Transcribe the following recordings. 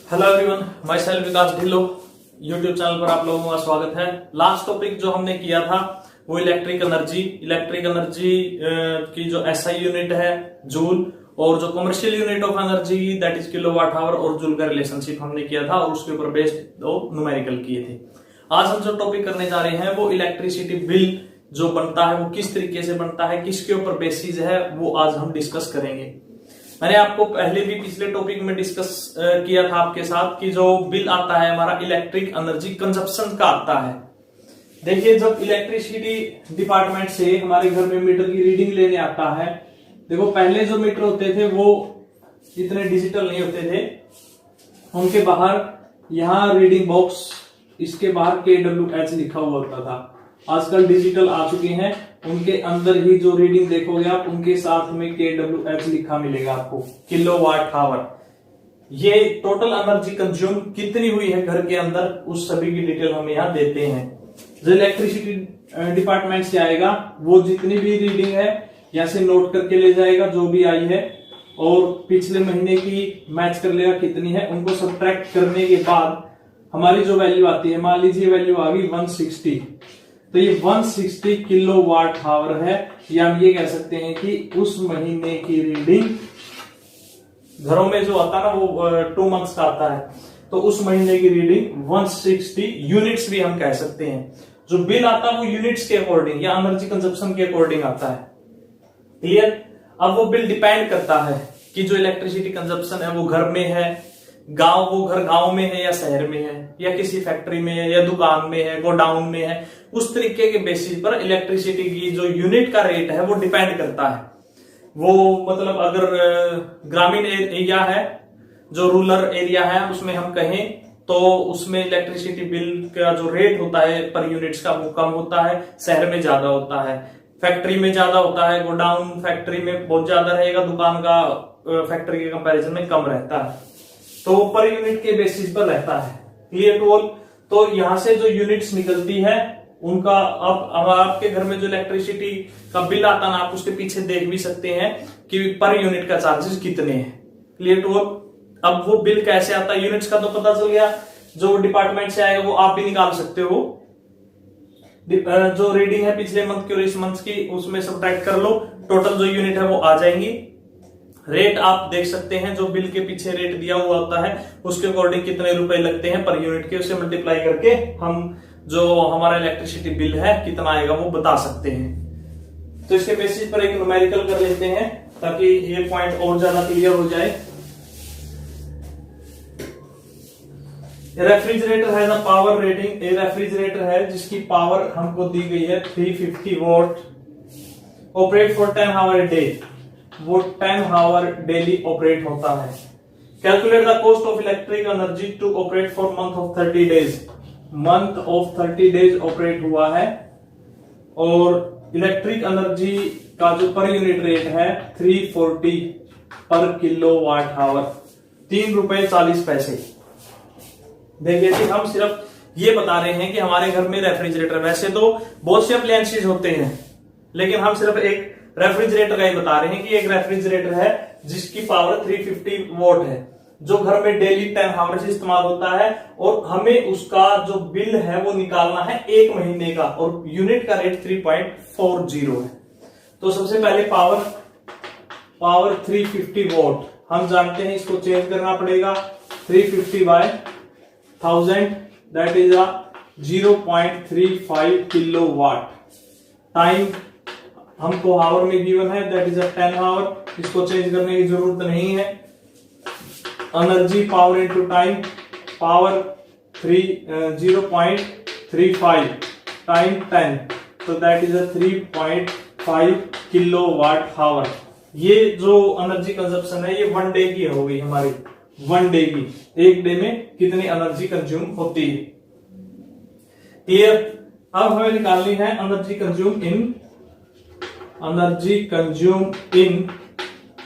Hello everyone, my self Vikas Dhillon. YouTube channel पर आप लोगों का स्वागत है। लास्ट टॉपिक जो हमने किया था वो इलेक्ट्रिक एनर्जी की जो एसआई यूनिट है जूल, और जो commercial unit of energy that is kilowatt hour और जूल का रिलेशनशिप हमने किया था और उसके ऊपर बेस्ड दो न्यूमेरिकल किए थे। आज हम जो टॉपिक करने जा रहे हैं वो इलेक्ट्रिसिटी बिल जो बनता है वो किस तरीके से बनता है, किसके ऊपर बेसिस है, वो आज हम डिस्कस करेंगे। मैंने आपको पहले भी पिछले टॉपिक में डिस्कस किया था आपके साथ कि जो बिल आता है हमारा इलेक्ट्रिक एनर्जी कंजप्शन का आता है। देखिए, जब इलेक्ट्रिसिटी डिपार्टमेंट से हमारे घर में मीटर की रीडिंग लेने आता है, देखो पहले जो मीटर होते थे वो इतने डिजिटल नहीं होते थे। उनके बाहर यहाँ रीडिंग बॉक्स, इसके बाहर KWH लिखा हुआ होता था। आजकल डिजिटल आ चुके हैं, उनके अंदर ही जो रीडिंग देखोगे आप उनके साथ में KWH लिखा मिलेगा आपको, किलोवाट आवर। ये टोटल एनर्जी कंज्यूम कितनी हुई है घर के अंदर, उस सभी की डिटेल हम यहाँ देते हैं। जो इलेक्ट्रिसिटी डिपार्टमेंट से आएगा वो जितनी भी रीडिंग है यहाँ से नोट करके ले जाएगा जो भी आई है, और पिछले महीने की मैच कर लेगा कितनी है। उनको सब्ट्रैक्ट करने के बाद हमारी जो वैल्यू आती है, मान लीजिए वैल्यू आ गई 160, तो ये 160 किलोवाट आवर है। या हम ये कह सकते हैं कि उस महीने की रीडिंग, घरों में जो आता है ना वो 2 मंथ्स का आता है, तो उस महीने की रीडिंग 160 यूनिट्स भी हम कह सकते हैं। जो बिल आता है वो यूनिट्स के अकॉर्डिंग या एनर्जी कंजप्शन के अकॉर्डिंग आता है। क्लियर? अब वो बिल डिपेंड करता है कि जो इलेक्ट्रिसिटी कंजप्शन है वो घर में है, वो घर गांव में है या शहर में है, या किसी फैक्ट्री में है या दुकान में है, गोडाउन में है। उस तरीके के बेसिस पर इलेक्ट्रिसिटी की जो यूनिट का रेट है वो डिपेंड करता है। वो मतलब अगर ग्रामीण एरिया है, जो रूरल एरिया है, उसमें हम कहें तो उसमें इलेक्ट्रिसिटी बिल का जो रेट होता है पर यूनिट्स का वो कम होता है, शहर में ज्यादा होता है, फैक्ट्री में ज्यादा होता है, गोडाउन फैक्ट्री में बहुत ज्यादा रहेगा, दुकान का फैक्ट्री के कंपैरिजन में कम रहता है। तो पर यूनिट के बेसिस पर रहता है। Clear to all? तो यहां से जो यूनिट्स निकलती है उनका, अब आपके घर में जो इलेक्ट्रिसिटी का बिल आता है ना, आप उसके पीछे देख भी सकते हैं कि पर यूनिट का चार्जेस कितने हैं। Clear to all? अब वो बिल कैसे आता है, यूनिट्स का तो पता चल गया, जो डिपार्टमेंट से आएगा वो आप भी निकाल सकते हो। जो रीडिंग है पिछले मंथ की और इस मंथ की, उसमें सब्ट्रैक्ट कर लो, टोटल जो यूनिट है वो आ जाएंगी। रेट आप देख सकते हैं, जो बिल के पीछे रेट दिया हुआ होता है उसके अकॉर्डिंग कितने रुपए लगते हैं पर यूनिट के, उसे मल्टीप्लाई करके हम जो हमारा इलेक्ट्रिसिटी बिल है कितना आएगा वो बता सकते हैं। तो इसके बेसिस पर एक न्यूमेरिकल कर लेते हैं ताकि ये पॉइंट और ज्यादा क्लियर हो जाए। रेफ्रिजरेटर है ना, पावर रेटिंग, ए रेफ्रिजरेटर है जिसकी पावर हमको दी गई है 350 watt, operate for 10 hour day, वो 10 आवर डेली ऑपरेट होता है। Calculate the cost of electric energy to operate for month of 30 days, month of 30 days operate हुआ है, और इलेक्ट्रिक एनर्जी का जो पर यूनिट रेट है 340 पर किलोवाट आवर, 3 रुपए 40 पैसे। देखिए कि हम सिर्फ ये बता रहे हैं कि हमारे घर में रेफ्रिजरेटर, वैसे तो बहुत से अप्लायंसेस होते हैं लेकिन हम सिर्फ एक रेफ्रिजरेटर का ही बता रहे हैं कि एक रेफ्रिजरेटर है जिसकी पावर 350 वॉट है, जो घर में डेली 10 आवर से इस्तेमाल होता है, और हमें उसका जो बिल है वो निकालना है 1 महीने का, और यूनिट का रेट 3.40 है। तो सबसे पहले पावर 350 वॉट हम जानते हैं, इसको चेंज करना पड़ेगा 350 by 1000, that is 0.35 kilowatt. Time हमको आवर में गिवन है, दैट इज 10 आवर, इसको चेंज करने की जरूरत नहीं है। Energy power into time, power 0.35 time 10, तो दैट इज 3.5 किलोवाट आवर। ये जो एनर्जी कंजप्शन है ये 1 डे की हो गई हमारी, 1 डे की, एक डे में कितनी एनर्जी कंज्यूम होती है। क्लियर? अब हमें निकालनी है एनर्जी कंज्यूम इन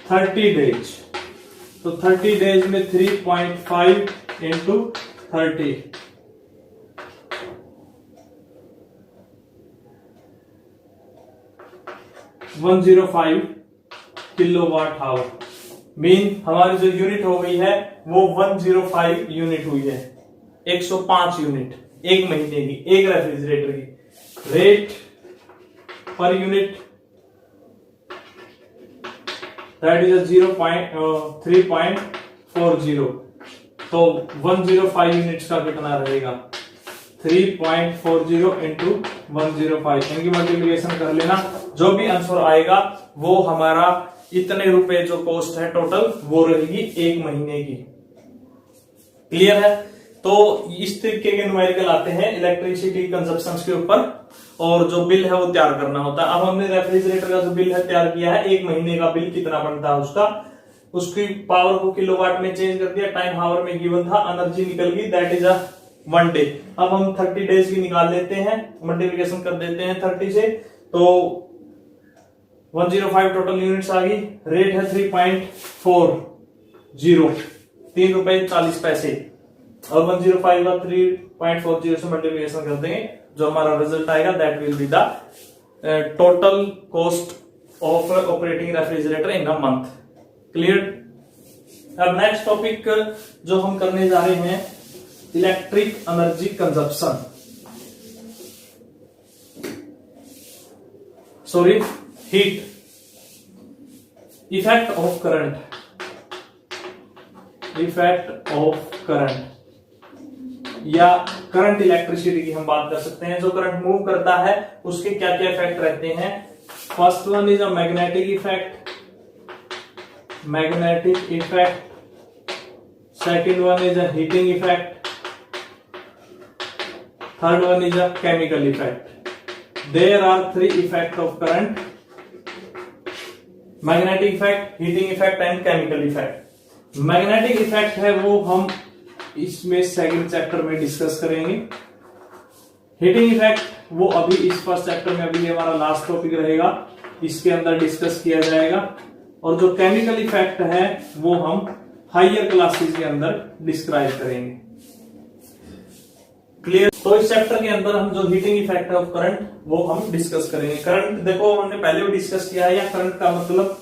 30 डेज। तो 30 डेज में 3.5 इंटू 30, 105 किलोवाट आवर मीन हमारी जो यूनिट हो गई है वो 105 यूनिट हुई है, 105 यूनिट एक महीने की एक रेफ्रिजरेटर की। Rate per unit that is 3.40, तो 105 यूनिट्स का कितना रहेगा, 3.40 इंटू 105, इनकी मल्टीप्लिकेशन कर लेना, जो भी आंसर आएगा वो हमारा इतने रुपए जो कॉस्ट है टोटल वो रहेगी एक महीने की। क्लियर है? तो इस तरीके के न्यूमेरिकल आते हैं इलेक्ट्रिसिटी कंजप्शन के ऊपर, और जो बिल है वो तैयार करना होता है। अब हमने रेफ्रिजरेटर का जो बिल है तैयार किया है, एक महीने का बिल कितना बनता है उसका, उसकी पावर को किलोवाट में चेंज कर दिया, टाइम हावर में गिवन था, एनर्जी निकल गई, दैट इज 1 डे। अब हम 30 डेज की निकाल लेते हैं, मल्टीप्लिकेशन कर देते हैं 30 से, तो 105 टोटल यूनिट्स आ गई। रेट है 3.40, 3 रुपए 40 पैसे, और 105 का 3.40 से मल्टीप्लिकेशन कर देंगे, जो हमारा रिजल्ट आएगा that will be the total cost of operating refrigerator in a month. Clear? अब नेक्स्ट टॉपिक जो हम करने जा रहे हैं, electric energy consumption, sorry heat, effect of current, effect of current या करंट इलेक्ट्रिसिटी की हम बात कर सकते हैं। जो करंट मूव करता है उसके क्या क्या इफेक्ट रहते हैं। First one is a magnetic effect, magnetic effect, second one is a heating effect, third one is a chemical effect. There are 3 effect of current, magnetic effect, heating effect and chemical effect. Magnetic effect है वो हम इसमें second chapter में discuss करेंगे। Heating effect वो अभी इस first chapter में, अभी हमारा लास्ट टॉपिक रहेगा, इसके अंदर डिस्कस किया जाएगा। और जो केमिकल इफेक्ट है वो हम हायर क्लासेस के अंदर डिस्क्राइब करेंगे। क्लियर? तो इस चैप्टर के अंदर हम जो हीटिंग इफेक्ट ऑफ करंट वो हम डिस्कस करेंगे। करंट देखो हमने पहले भी डिस्कस किया है, या करंट का मतलब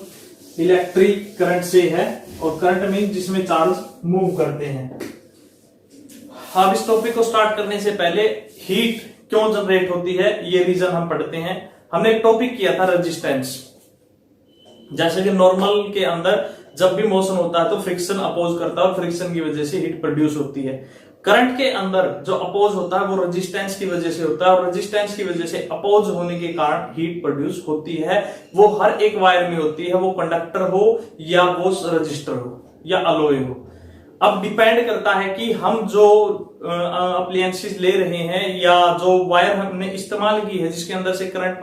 इलेक्ट्रिक करंट से है, और करंट मीन जिसमें चार्ज मूव करते हैं। अब इस टॉपिक को स्टार्ट करने से पहले हीट क्यों जनरेट होती है ये रीजन हम पढ़ते हैं। हमने एक टॉपिक किया था रेजिस्टेंस, जैसे कि नॉर्मल के अंदर जब भी मोशन होता है तो फ्रिक्शन अपोज करता है, और फ्रिक्शन की वजह से हीट प्रोड्यूस होती है। करंट के अंदर जो अपोज होता है वो रेजिस्टेंस की वजह से होता है, और रेजिस्टेंस की वजह से अपोज होने के कारण हीट प्रोड्यूस होती है। वो हर एक वायर में होती है, वो कंडक्टर हो या वो रजिस्टर हो या अलॉय हो। अब डिपेंड करता है कि हम जो अप्लायंसेस ले रहे हैं या जो वायर हमने इस्तेमाल की है जिसके अंदर से करंट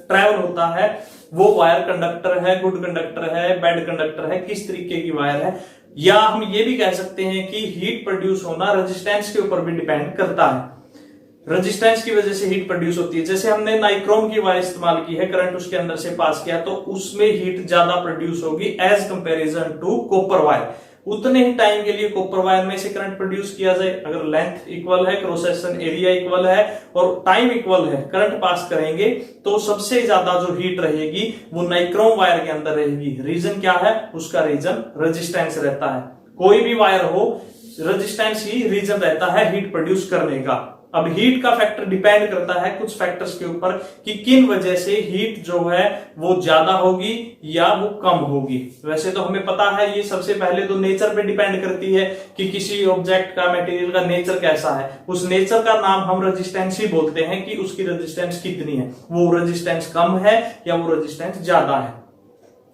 ट्रैवल होता है, वो वायर कंडक्टर है, गुड कंडक्टर है, बैड कंडक्टर है, किस तरीके की वायर है। या हम ये भी कह सकते हैं कि हीट प्रोड्यूस होना रेजिस्टेंस के ऊपर भी डिपेंड करता है। रेजिस्टेंस की वजह से हीट प्रोड्यूस होती है। जैसे हमने नाइक्रोम की वायर इस्तेमाल की है, करंट उसके अंदर से पास किया, तो उसमें हीट ज्यादा प्रोड्यूस होगी as comparison to copper wire. उतने ही टाइम के लिए कॉपर वायर में से करंट प्रोड्यूस किया जाए, अगर लेंथ इक्वल है, क्रॉस सेक्शन एरिया इक्वल है और टाइम इक्वल है, करंट पास करेंगे तो सबसे ज्यादा जो हीट रहेगी वो नाइक्रोम वायर के अंदर रहेगी। रीजन क्या है? उसका रीजन रेजिस्टेंस रहता है। कोई भी वायर हो, रेजिस्टेंस ही रीजन रहता है हीट प्रोड्यूस करने का। अब हीट का फैक्टर डिपेंड करता है कुछ फैक्टर्स के ऊपर कि किन वजह से हीट जो है वो ज्यादा होगी या वो कम होगी। वैसे तो हमें पता है ये सबसे पहले तो नेचर पे डिपेंड करती है कि किसी ऑब्जेक्ट का, मटेरियल का नेचर कैसा है। उस नेचर का नाम हम रेजिस्टेंस ही बोलते हैं कि उसकी रेजिस्टेंस कितनी है, वो रेजिस्टेंस कम है या वो रेजिस्टेंस ज्यादा है।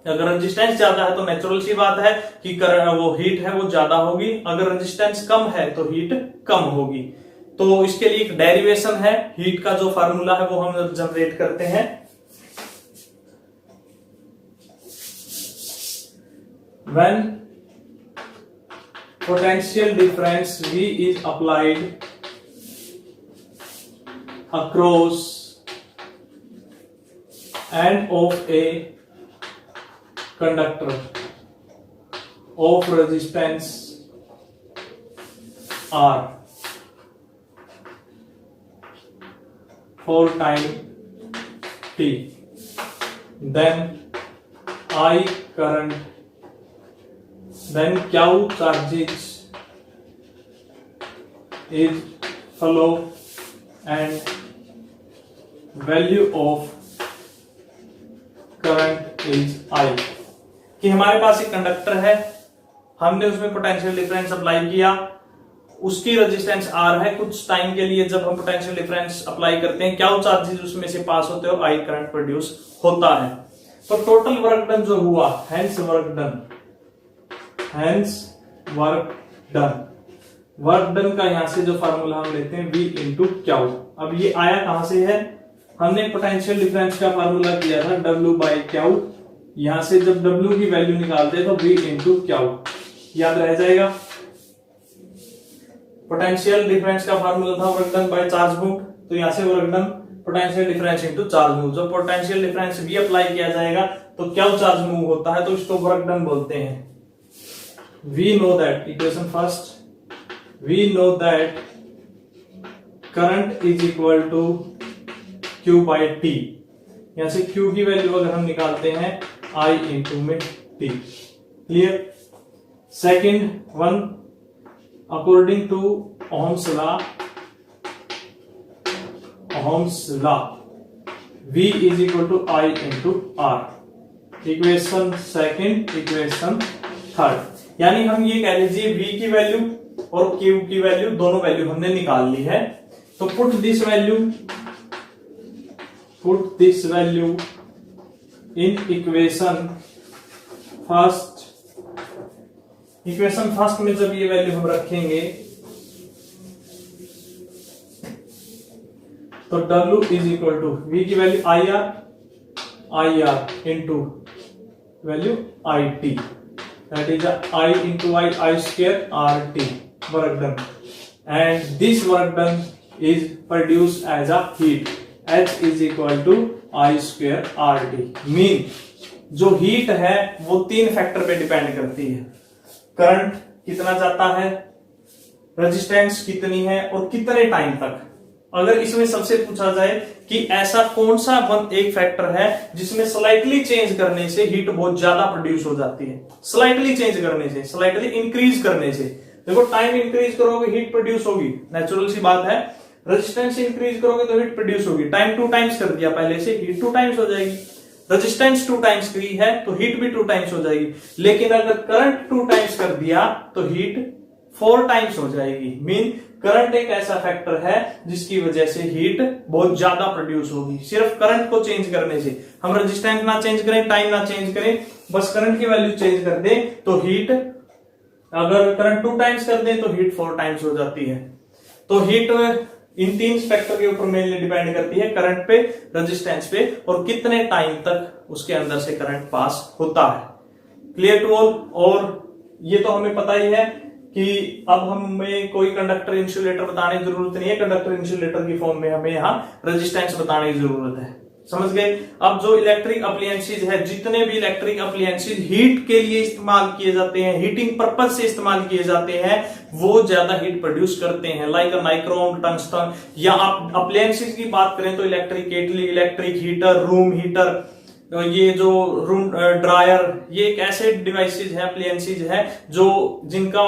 अगर रेजिस्टेंस ज्यादा है तो नेचुरल सी बात है कि वो हीट है वो ज्यादा होगी, अगर रेजिस्टेंस कम है तो हीट कम होगी। तो इसके लिए एक डेरिवेशन है, हीट का जो फार्मूला है वो हम जनरेट करते हैं। When potential difference V is applied across end of a conductor of resistance R for time t, then I current then Q charges is flow and value of current is I। कि हमारे पास एक conductor है, हमने उसमें potential difference apply किया, उसकी resistance R है। कुछ टाइम के लिए जब हम पोटेंशियल डिफरेंस अप्लाई करते हैं, क्या चार्जेस उसमें से पास होते हैं और I करंट प्रोड्यूस होता है। तो टोटल वर्क डन जो हुआ, हेंस वर्क डन का यहां से जो फार्मूला हम लेते हैं V इंटू क्यू। अब ये आया कहां से है, हमने पोटेंशियल डिफरेंस का फार्मूला किया था W बाई क्यू। यहां से जब W की वैल्यू निकालते हैं तो V इंटू क्यू याद रह जाएगा। पोटेंशियल डिफरेंस का फार्मूला था work done by charge move, तो यहां से work done potential difference into charge move. जब पोटेंशियल डिफरेंस भी अप्लाई किया जाएगा तो क्या चार्ज मूव होता है, तो इसको वर्क डन बोलते हैं। We know that, equation first, we know that current is equal to Q by T. यहां से Q की वैल्यू अगर हम निकालते हैं I इंटू में T। Clear. Second one, according to Ohm's law V is equal to I into R। Equation second, equation third. यानी हम ये कह लीजिए V की वैल्यू और Q की वैल्यू, दोनों वैल्यू हमने निकाल ली है। तो put this value in equation first में जब ये वैल्यू हम रखेंगे तो W is equal to V की value I R into value I T, that is I into I square R T work done, and this work done is produce as a heat, H is equal to I square R T. Mean जो heat है वो तीन factor पे depend करती है, current कितना जाता है, रेजिस्टेंस कितनी है और कितने टाइम तक। अगर इसमें सबसे पूछा जाए कि ऐसा कौन सा एक फैक्टर है जिसमें स्लाइटली चेंज करने से हीट बहुत ज्यादा प्रोड्यूस हो जाती है, स्लाइटली चेंज करने से, स्लाइटली इंक्रीज करने से। देखो टाइम इंक्रीज करोगे हीट प्रोड्यूस होगी, नेचुरल सी बात है। रेजिस्टेंस इंक्रीज करोगे तो हीट प्रोड्यूस होगी। टाइम 2 टाइम्स कर दिया पहले से, हीट 2 टाइम्स हो जाएगी। रेजिस्टेंस 2 टाइम्स की है तो हीट भी 2 टाइम्स हो जाएगी। लेकिन अगर करंट 2 टाइम्स कर दिया तो हीट 4 टाइम्स हो जाएगी। मीन करंट एक ऐसा फैक्टर है जिसकी वजह से हीट बहुत ज्यादा प्रोड्यूस होगी, सिर्फ करंट को चेंज करने से। हम रेजिस्टेंस ना चेंज करें, टाइम ना चेंज करें, बस करंट की वैल्यू चेंज कर दें तो हीट, अगर करंट 2 टाइम्स कर दें तो हीट 4 टाइम्स हो जाती है। तो हीट इन तीन फैक्टर के ऊपर मेनली डिपेंड करती है, करंट पे, रेजिस्टेंस पे और कितने टाइम तक उसके अंदर से करंट पास होता है। Clear to all. और ये तो हमें पता ही है कि अब हमें कोई कंडक्टर इंसुलेटर बताने की जरूरत नहीं है, कंडक्टर इंसुलेटर की फॉर्म में हमें यहाँ रेजिस्टेंस बताने की जरूरत है। समझ गए। अब जो इलेक्ट्रिक अप्लायंसेज है, जितने भी इलेक्ट्रिक अप्लायंसेज हीट के लिए इस्तेमाल किए जाते हैं, हीटिंग पर्पज से इस्तेमाल किए जाते हैं, वो ज्यादा हीट प्रोड्यूस करते हैं, लाइक नाइक्रोम, टंगस्टन। या आप अप्लायंसेज की बात करें तो इलेक्ट्रिक केटली, इलेक्ट्रिक हीटर, रूम हीटर, ये जो रूम ड्रायर, ये एक ऐसे डिवाइसेज है, अप्लायंसेज है जो जिनका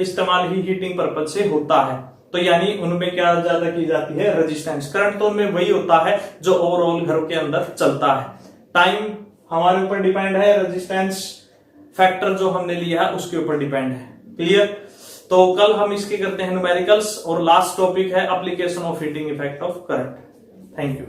इस्तेमाल ही हीटिंग पर्पज से होता है। तो यानी उनमें क्या ज्यादा की जाती है, रेजिस्टेंस। करंट तो उनमें वही होता है जो ओवरऑल घर के अंदर चलता है। टाइम हमारे ऊपर डिपेंड है, रेजिस्टेंस फैक्टर जो हमने लिया है उसके ऊपर डिपेंड है। क्लियर। तो कल हम इसके करते हैं न्यूमेरिकल्स और लास्ट टॉपिक है application of heating effect of current. Thank you.